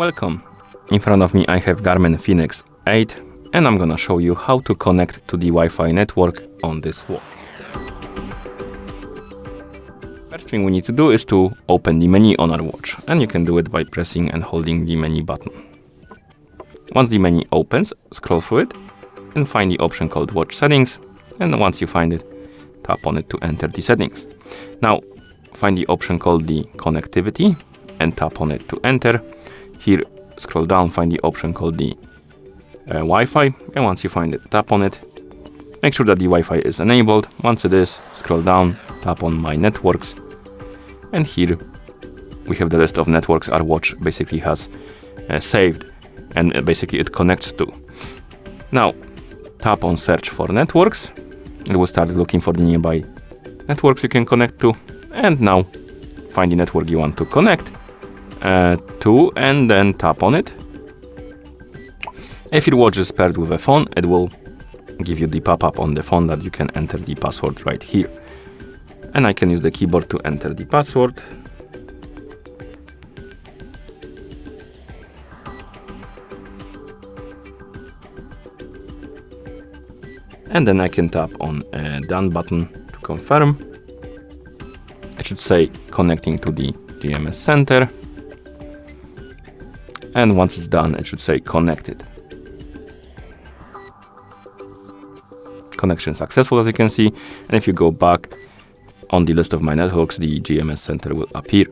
Welcome! In front of me I have GARMIN Fenix 8 and I'm gonna show you how to connect to the Wi-Fi network on this watch. First thing we need to do is to open the menu on our watch, and you can do it by pressing and holding the menu button. Once the menu opens, scroll through it and find the option called Watch Settings, and once you find it, tap on it to enter the settings. Now find the option called the Connectivity and tap on it to enter. Here, scroll down, find the option called the Wi-Fi, and once you find it, tap on it. Make sure that the Wi-Fi is enabled. Once it is, scroll down, tap on My Networks, and here we have the list of networks our watch basically has saved, and basically it connects to. Now, tap on Search for Networks. It will start looking for the nearby networks you can connect to, and now find the network you want to connect to, and then tap on it. If your watch is paired with a phone, it will give you the pop-up on the phone that you can enter the password right here. And I can use the keyboard to enter the password. And then I can tap on a Done button to confirm. It should say connecting to the GMS center. And once it's done, it should say connected. Connection successful, as you can see. And if you go back on the list of my networks, the GMS center will appear.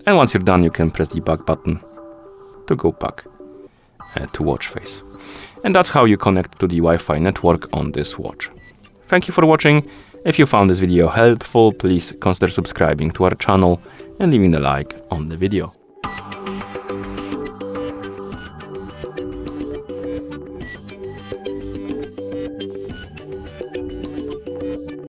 And once you're done, you can press the back button to go back to watch face. And that's how you connect to the Wi-Fi network on this watch. Thank you for watching. If you found this video helpful, please consider subscribing to our channel and leaving a like on the video.